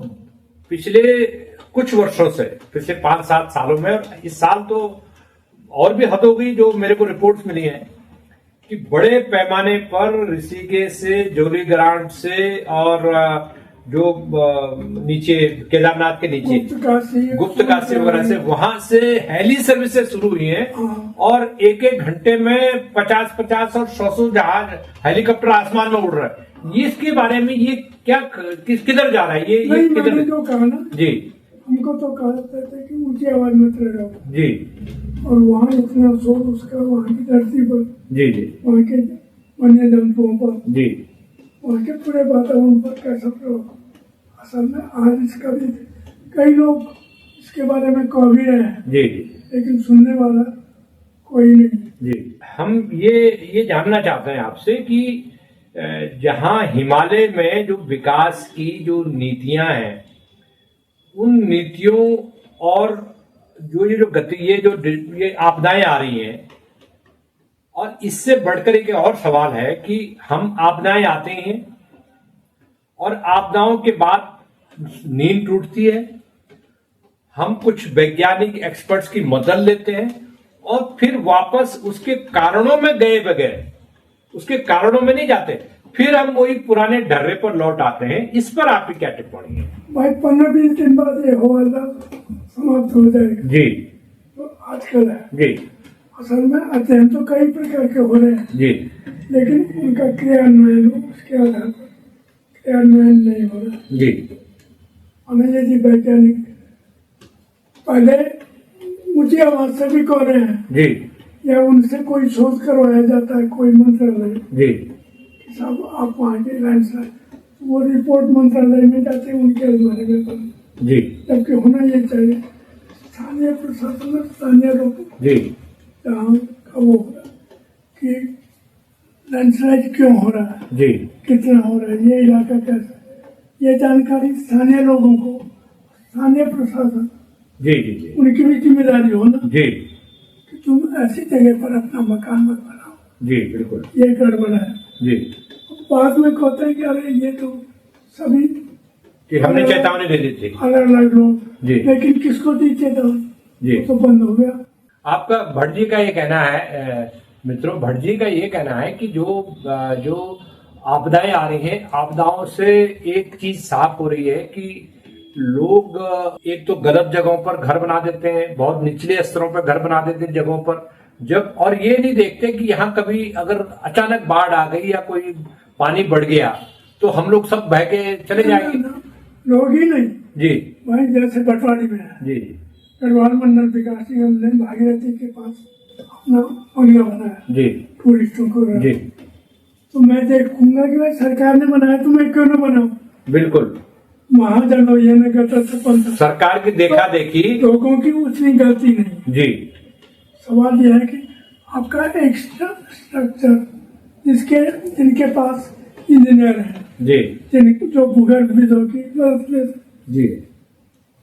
पिछले कुछ वर्षों से, पिछले 5-7 सालों में, और इस साल तो और भी हद हो गई, जो मेरे को रिपोर्ट्स मिली है कि बड़े पैमाने पर ऋषिकेश से, जोलीग्रांट से और जो नीचे केदारनाथ के नीचे गुप्त काशी वगैरह से, वहां से हेली सर्विसेज शुरू हुई हैं। हाँ। और एक एक घंटे में 50-50 और 100 जहाज हेलीकॉप्टर आसमान में उड़ रहा है। ये इसके बारे में ये क्या किधर जा रहा है ये किधर? मैंने जो कहा ना जी, हमको तो कहते थे कि ऊंची आवाज में रहो जी, और वहाँ इतना शोर उसका, वहाँ की धरती पर, जी, जी, वहाँ के वन्य जंतुओं पर, जी, वहाँ के पूरे वातावरण पर कैसा प्रभाव। असल में आज इसका भी कई लोग इसके बारे में कह भी रहे हैं, जी, लेकिन सुनने वाला कोई नहीं। जी। हम ये जानना चाहते हैं आपसे कि जहाँ हिमालय में जो विकास की जो नीतियां हैं, उन नीतियों और जो गति ये आपदाएं आ रही हैं, और इससे बढ़कर एक और सवाल है कि हम आपदाएं आते हैं और आपदाओं के बाद नींद टूटती है, हम कुछ वैज्ञानिक एक्सपर्ट्स की मदद लेते हैं और फिर वापस उसके कारणों में गए बगैर, उसके कारणों में नहीं जाते, फिर हम वही पुराने ढर्रे पर लौट आते हैं। इस पर आपकी क्या टिप्पणी है? भाई 15-20 दिन बाद ये हवाला समाप्त हो जाएगा। जी, तो आजकल है जी, असल में अध्ययन तो कई प्रकार के हो रहे हैं, जी, लेकिन उनका क्रियान्वयन उसके आधार पर क्रियान्वयन नहीं हो रहा। जी, हमें यदि वैज्ञानिक पहले ऊंची आवाज से भी कह रहे हैं, जी, या उनसे कोई शोध करवाया जाता है, कोई मंत्रालय, जी, सब आप वहाँ के लैंडस्लाइड, वो रिपोर्ट मंत्रालय में जाते हैं, उनके बारे में पता। जी, जबकि होना ये चाहिए स्थानीय प्रशासन, स्थानीय लोग, जी, जहाँ का वो हो रहा कि लैंडस्लाइड क्यों हो रहा है, जी, कितना हो रहा है, ये इलाका कैसा, ये जानकारी स्थानीय लोगों को, स्थानीय प्रशासन, जी, जी, उनकी भी जिम्मेदारी हो ना जी, कि तुम ऐसी जगह पर अपना मकान मत बनाओ, जी, बिल्कुल, ये गड़बड़ है। जी, बाद में कहते हैं कि अरे ये तो सभी कि हमने चेतावनी दे दी थी। अलग अलग लोग, जी, लेकिन किसको दी चेतावनी? जी, तो बंद हो गया। आपका भट्ट जी का ये कहना है, मित्रों, भट्ट जी का ये कहना है कि जो आपदाएं आ रही हैं, आपदाओं से एक चीज साफ हो रही है कि लोग एक तो गलत जगहों पर घर बना देते हैं, बहुत निचले स्तरों पर घर बना देते हैं जगहों पर, जब और ये नहीं देखते कि यहाँ कभी अगर अचानक बाढ़ आ गई या कोई पानी बढ़ गया तो हम लोग सब बह के चले जाएंगे। लोग ही नहीं जी, वही जैसे बटवाड़ी में है, जी, गढ़वाल मंडल विकास निगम ने भागीरथी के पास अपना बंगला बनाया, जी, टूरिस्टों को रहा। जी, तो मैं देखूंगा कि भाई सरकार ने बनाया तो मैं क्यों न बनाऊं? बिल्कुल, महाजन ये न गटर से पंथ, सरकार की देखा देखी, लोगों की उतनी गलती नहीं। जी, सवाल यह है कि आपका एक स्ट्रक्चर जिनके पास इंजीनियर है, जी, जो भूगर्भ विदों की मदद लेते, जी,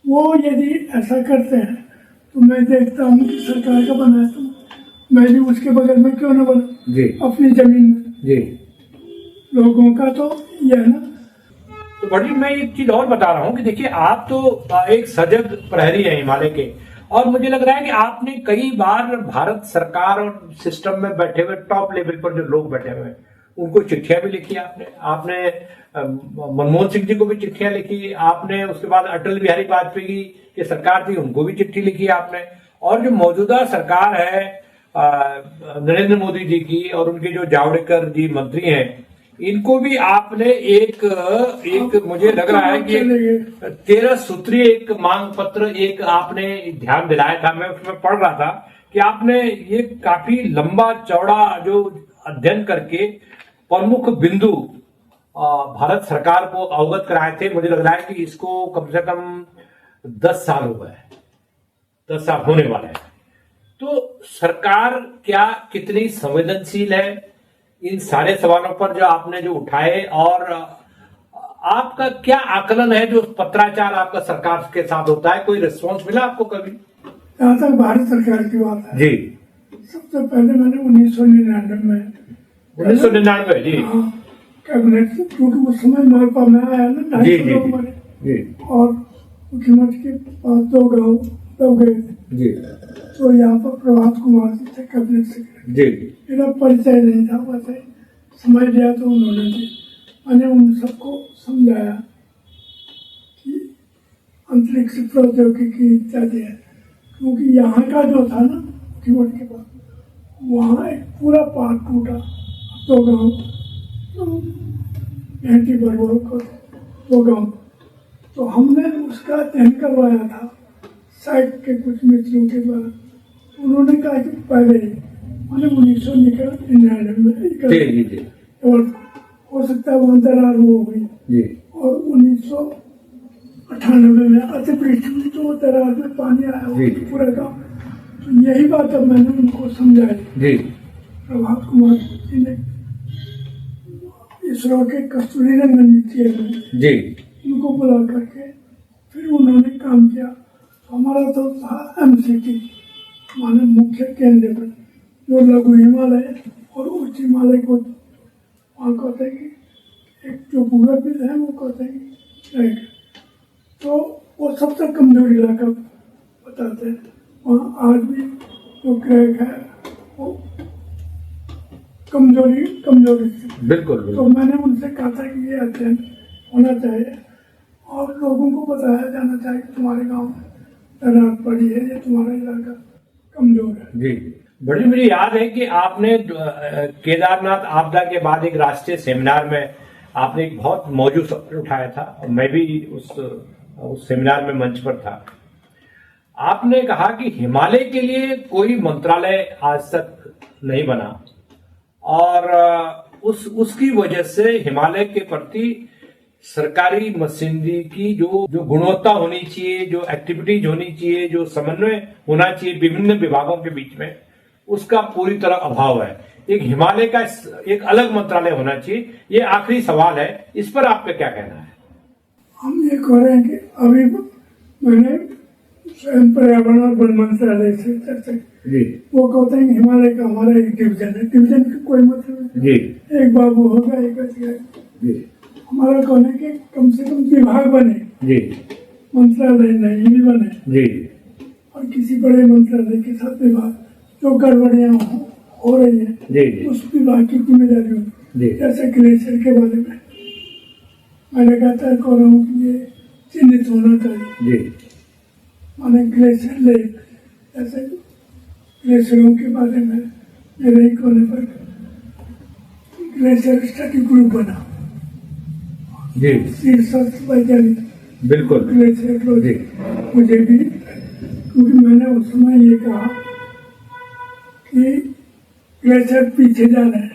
वो यदि ऐसा करते हैं तो मैं देखता हूँ कि सरकार का बनाया तो मैं भी उसके बगल में क्यों न बना, जी, अपनी जमीन में। जी। लोगों का तो यह है ना। तो भट्ट जी, मैं एक चीज और बता रहा हूँ कि देखिए, आप तो एक सजग प्रहरी हैं हिमालय के, और मुझे लग रहा है कि आपने कई बार भारत सरकार और सिस्टम में बैठे हुए टॉप लेवल पर जो लोग बैठे हुए हैं उनको चिट्ठियां भी लिखी आपने मनमोहन सिंह जी को भी चिट्ठियां लिखी आपने, उसके बाद अटल बिहारी वाजपेयी की सरकार थी उनको भी चिट्ठी लिखी आपने, और जो मौजूदा सरकार है नरेंद्र मोदी जी की और उनके जो जावड़ेकर जी मंत्री हैं, इनको भी आपने एक मुझे लग रहा है कि 13 सूत्रीय एक मांग पत्र एक आपने ध्यान दिलाया था। मैं उसमें पढ़ रहा था कि आपने ये काफी लंबा चौड़ा जो अध्ययन करके प्रमुख बिंदु भारत सरकार को अवगत कराए थे। मुझे लग रहा है कि इसको कम से कम 10 साल हो गए, 10 साल होने वाले हैं। तो सरकार क्या कितनी संवेदनशील है इन सारे सवालों पर जो आपने जो उठाए, और आपका क्या आकलन है जो पत्राचार आपका सरकार के साथ होता है? कोई रिस्पॉन्स मिला आपको कभी? जहाँ तक भारत सरकार की बात है, जी, सबसे पहले मैंने 1999 में 1999 जी कैबिनेट, क्योंकि उस समय मालपा में आया ना, 250 लोग मरे और मुख्यमंत्री के पास 2 गाँव दब गए जी, तो यहाँ पर प्रभात कुमार जी थे कैबिनेट सेक्रेटरी जी, मेरा परिचय नहीं था, वैसे समय लिया तो उन्होंने मैंने उन सबको समझाया अंतरिक्ष प्रौद्योगिकी इत्यादि है, क्योंकि यहाँ का जो था ना कीवर्ड के बाद वहाँ एक पूरा पार्ट टूटा, दो गांव घंटी बरवा को दो गांव, तो हमने उसका अध्ययन करवाया था साइट के कुछ मित्रों के द्वारा। उन्होंने कहा कि पहले मैंने 1999 में और हो सकता है वहाँ दरार वो हुई और 1998 में अतिवृष्टि हुई तो वो दरार में पानी आया हो पूरा गाँव। तो यही बात अब मैंने उनको समझाई। प्रभात कुमार जी ने इसरो के कस्तूरी रंगन जी उनको बुला करके फिर उन्होंने काम किया। तो हमारा तो था MCT माने मुख्य केंद्र पर, जो लघु हिमालय और उच्च हिमालय को वहाँ कहते हैं कि एक जो भूगर्भित है वो कहते हैं ट्रैक, तो वो सबसे कमजोर इलाका बताते हैं। वहाँ आज भी जो क्रैक है वो कमजोरी बिल्कुल। तो मैंने उनसे कहा था कि ये अध्ययन होना चाहिए और लोगों को बताया जाना चाहिए कि तुम्हारे गांव में दरार पड़ी है, ये तुम्हारा इलाका कमजोर है। जी, बड़ी मुझे याद है कि आपने केदारनाथ आपदा के बाद एक राष्ट्रीय सेमिनार में आपने एक बहुत मौजूद सवाल उठाया था और मैं भी उस सेमिनार में मंच पर था। आपने कहा कि हिमालय के लिए कोई मंत्रालय आज तक नहीं बना और उसकी वजह से हिमालय के प्रति सरकारी मशीनरी की जो गुणवत्ता होनी चाहिए, जो एक्टिविटीज होनी चाहिए, जो समन्वय होना चाहिए विभिन्न विभागों के बीच में, उसका पूरी तरह अभाव है। एक हिमालय का एक अलग मंत्रालय होना चाहिए। ये आखिरी सवाल है, इस पर आपका क्या कहना है? हम ये कह रहे हैं कि अभी मैंने स्वयं पर्यावरण और वन मंत्रालय से चर्चा की, वो कहते हैं हिमालय का हमारा एक डिवीजन है। डिवीजन का कोई मतलब नहीं, एक बाबू होगा एक अधिकारी। हमारा कहना है कि कम से कम विभाग बने, मंत्रालय नहीं भी बने, और किसी बड़े मंत्रालय के साथ विभाग जो गड़बड़ियाँ हो रही है उस विभाग की जिम्मेदारी होगी। जैसे ग्लेशियर के बारे में मैंने कहता है कह रहा हूँ कि ये चिन्हित होना चाहिए। माने ग्लेशियर लेक, जैसे ग्लेशियरों के बारे में मेरे ही कहने पर ग्लेशियर स्टडी ग्रुप बना, शीर्षक वैज्ञानिक बिल्कुल ग्लेशियरोलॉजी। मुझे भी, क्योंकि मैंने उस समय ये कहा कि ग्लेशियर पीछे जा रहे हैं,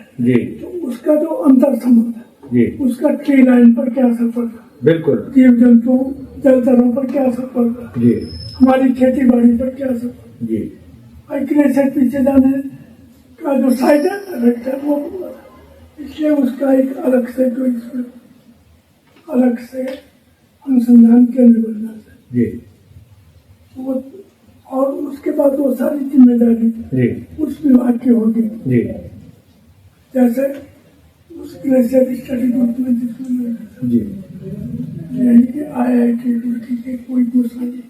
तो उसका जो अंतर संबंध है, उसका ट्री लाइन पर क्या असर पड़ रहा है, बिल्कुल जीव जंतु जल तलों पर क्या असर पड़ रहा है, हमारी खेती बाड़ी पर क्या असर पड़ रहा है। ग्लेशियर पीछे जाने का जो साइड इफेक्ट है वो, इसलिए उसका एक अलग से जो इसमें अलग से अनुसंधान केंद्र बनना चाहिए। वो और उसके बाद वो सारी जिम्मेदारी उस विभाग की होगी। जैसे उस ग्लेशियर स्टडी ग्रुप में जिसमें यही कि IIT रुड़की के कोई दूसरा जी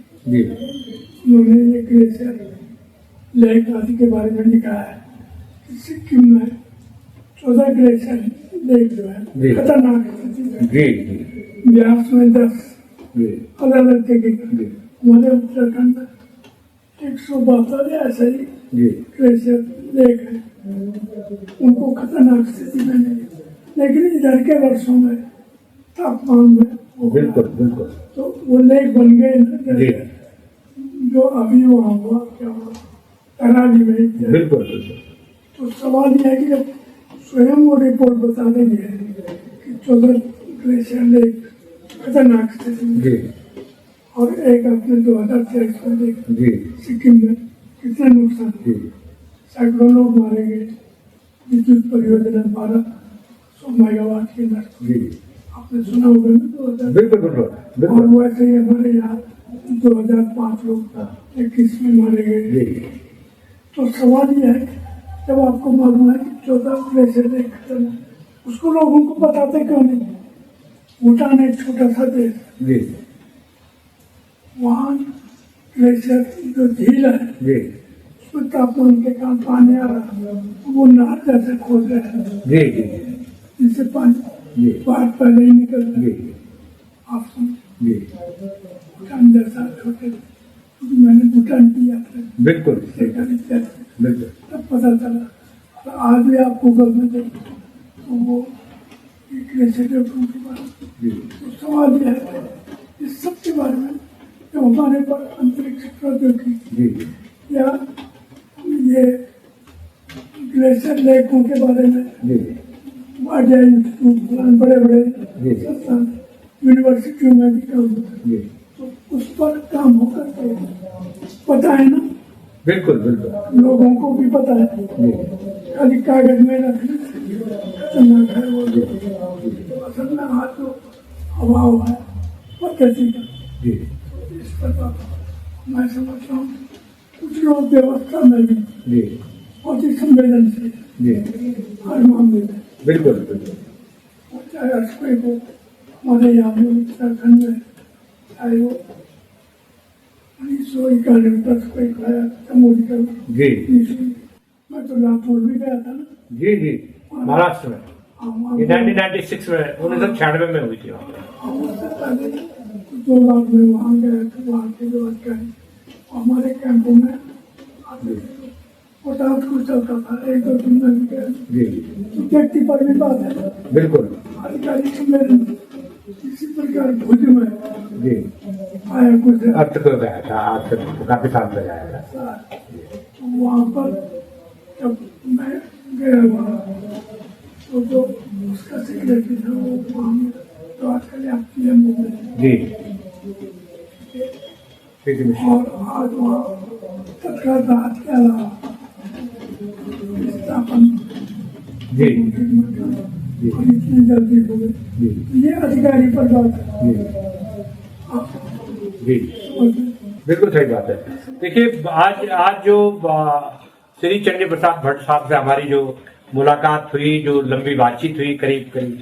उन्होंने ये ग्लेशियर लेक आदि के बारे में लिखा है कि सिक्किम में 14 ग्लेशियर लेक जो है खतरनाक है, व्यास में 10 अलग अलग जगह। हमारे उत्तराखंड में 172 ऐसे ही ग्लेशियर लेक है, उनको खतरनाक स्थिति में नहीं, लेकिन इधर के वर्षों में तापमान में बिल्कुल तो वो लेक बन गए ना, जो अभी वहाँ हुआ क्या हुआ कराली में। बिल्कुल तो सवाल यह है कि जब स्वयं वो रिपोर्ट बता रही है कि 14 ग्लेशियर लेक खतरनाक स्थिति में, और एक अपने 2023 में देखा सिक्किम में कितना नुकसान, सैकड़ों लोग मारे गए, विद्युत परियोजना 1200 मेगावाट की नष्ट, आपने सुना होगा ना 2000। और वैसे ही हमारे यहाँ 2005 लोग 21 में मारे गए। तो सवाल यह है जब आपको मालूम है कि 14 ग्लेशियर लेक खतरनाक, उसको लोगों को बताते क्यों नहीं? भूटान एक छोटा सा देश, वहाँ ग्लेशियर जो झील है उसमें तापमान के कारण पानी आ रहा है, वो नहर जैसे खोद रहे हैं जिससे पानी बाहर पहले ही निकल रहा है। आप सुन, अंदर साथ होते थे, क्योंकि मैंने भूटान की यात्रा बिल्कुल देखा बिल्कुल तब पता चला। और आज भी आप गूगल में देखो तो वो ग्लेशियर डेवलपमेंट के बारे में जी तो सवाल यह है इस सब के बारे में जो हमारे पर अंतरिक्ष प्रौद्योगिकी जी या ये ग्लेशियर लेकों के बारे में जी वाडिया इंस्टीट्यूट बड़े बड़े जी। संस्थान यूनिवर्सिटियों में भी काम होता है, जी तो उस पर काम होकर के पता है ना, बिल्कुल बिल्कुल लोगों को भी पता है, जी खाली कागज में रखने से खतरनाक है वो। तो असल में आज जो अभाव है पद्धति का, जी इस पर मैं समझता हूँ कुछ लोग व्यवस्था में भी जी बहुत ही संवेदनशील जी हर मामले में, बिल्कुल बिल्कुल और चाहे अक्षय को हमारे यहाँ में उत्तराखंड में चाहे वो 1991 में अक्षय खाया चमोली का जी मैं तो लातूर भी गया था ना। जी जी महाराष्ट्र में हाँ, ये 1996 में 1996 में हुई थी वहाँ पे। और उससे पहले 2 बार मैं वहाँ गया तो वहाँ की व्यवस्था हमारे कैंपों में आते थे, पोटास को चलता था 1-2 दिन में भी गया जी तो व्यक्ति पर भी बात है, बिल्कुल अधिकारी सम्मेलन इसी प्रकार भुज में जी आया कुछ अर्थ को गया था आज तक काफी साल तक आया था। तो वहाँ पर जब मैं गया वहाँ तो जो उसका सेक्रेटरी था वो वहाँ में तो आजकल आप पीएम हो गए जी ठीक है और आज वहाँ तत्काल राहत के अलावा स्थापन जी और इतनी जल्दी हो गई, जी ये अधिकारी पर बात है। जी आप जी समझ बिल्कुल सही बात है। देखिए आज आज जो श्री चंडी प्रसाद भट्ट साहब से हमारी जो मुलाकात हुई, जो लंबी बातचीत हुई करीब करीब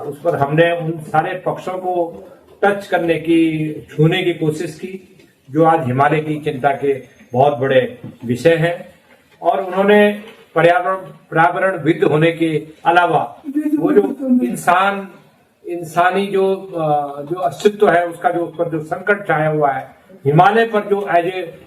उस पर हमने उन सारे पक्षों को टच करने की, छूने की कोशिश की जो आज हिमालय की चिंता के बहुत बड़े विषय हैं। और उन्होंने पर्यावरणविद होने के अलावा वो जो इंसानी जो अस्तित्व है उसका जो उस पर जो संकट छाया हुआ है, हिमालय पर जो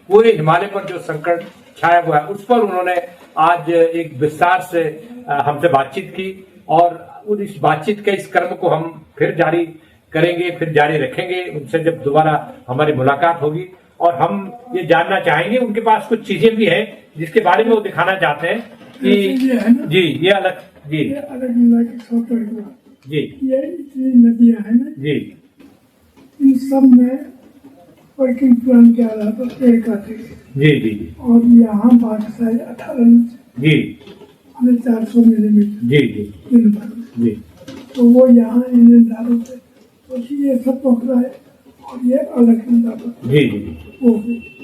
पूरे हिमालय पर जो संकट छाया हुआ है उस पर उन्होंने आज एक विस्तार से हमसे बातचीत की। और इस बातचीत के इस क्रम को हम फिर जारी करेंगे, फिर जारी रखेंगे उनसे जब दोबारा हमारी मुलाकात होगी। और हम ये जानना चाहेंगे, उनके पास कुछ चीजें भी हैं जिसके बारे में वो दिखाना चाहते हैं कि जी ये अलग जी ये अलग मिला के छोटा हुआ जी ये इतनी नदियां है ना, जी इन सब में वर्किंग प्लान के आधार पर पेड़ काटे गए जी जी जी और यहाँ बारिश 18 इंच जी 400 मिलीमीटर जी जी दिन भर में, जी तो वो यहाँ इन नदारों से तो ये सब पकड़ा है और ये अलग नदा पर जी जी वो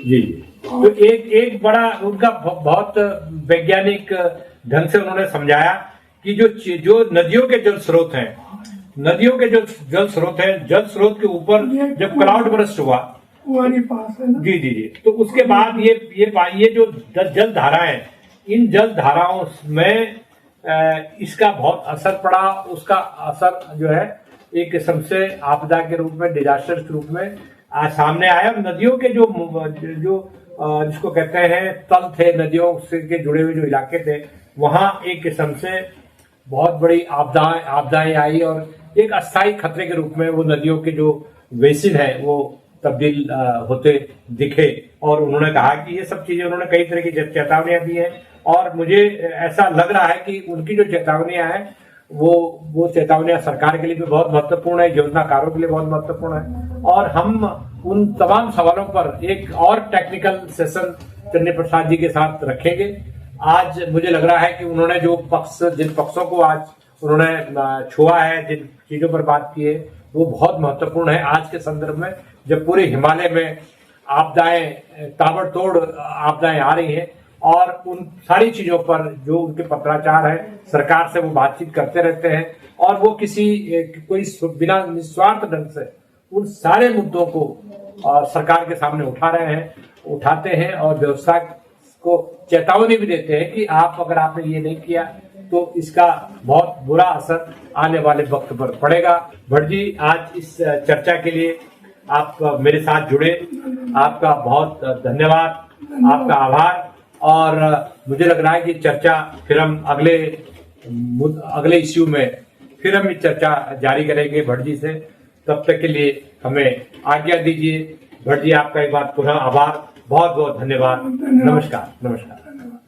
जी। तो एक बड़ा उनका बहुत वैज्ञानिक ढंग से उन्होंने समझाया कि जो नदियों के जल स्रोत हैं, नदियों के जो जल स्रोत हैं, जल स्रोत के ऊपर जब क्लाउड बर्स्ट हुआ हमारे पास है ना, जी जी जी, तो उसके बाद ये जो जल धाराएं, इन जल धाराओं में इसका बहुत असर पड़ा। उसका असर जो है एक किस्म से आपदा के रूप में, डिजास्टर के रूप में सामने आया। नदियों के जो जिसको कहते हैं तल थे, नदियों से के जुड़े हुए जो इलाके थे, वहां एक किस्म से बहुत बड़ी आपदाएं आई और एक अस्थायी खतरे के रूप में वो नदियों के जो बेसिन है वो तब्दील होते दिखे। और उन्होंने कहा कि ये सब चीजें, उन्होंने कई तरह की चेतावनियां दी हैं और मुझे ऐसा लग रहा है कि उनकी जो चेतावनियां हैं वो चेतावनियां सरकार के लिए भी बहुत महत्वपूर्ण है, योजनाकारों के लिए बहुत महत्वपूर्ण है। और हम उन तमाम सवालों पर एक और टेक्निकल सेशन चंडी प्रसाद जी के साथ रखेंगे। आज मुझे लग रहा है कि उन्होंने जिन पक्षों को आज उन्होंने छुआ है, जिन चीजों पर बात की है, वो बहुत महत्वपूर्ण है आज के संदर्भ में, जब पूरे हिमालय में आपदाएं, ताबड़तोड़ आपदाएं आ रही हैं। और उन सारी चीजों पर जो उनके पत्राचार है, सरकार से वो बातचीत करते रहते हैं और वो कोई बिना निस्वार्थ ढंग से उन सारे मुद्दों को सरकार के सामने उठाते हैं और व्यवस्था को चेतावनी भी देते हैं कि अगर आपने ये नहीं किया तो इसका बहुत बुरा असर आने वाले वक्त पर पड़ेगा। भट्ट जी, आज इस चर्चा के लिए आप मेरे साथ जुड़े, आपका बहुत धन्यवाद, आपका आभार। और मुझे लग रहा है कि चर्चा फिर हम अगले इश्यू में फिर हम चर्चा जारी करेंगे भट्ट जी से। तब तक के लिए हमें आज्ञा दीजिए। भट्ट जी, आपका एक बार पुनः आभार, बहुत बहुत धन्यवाद। नमस्कार।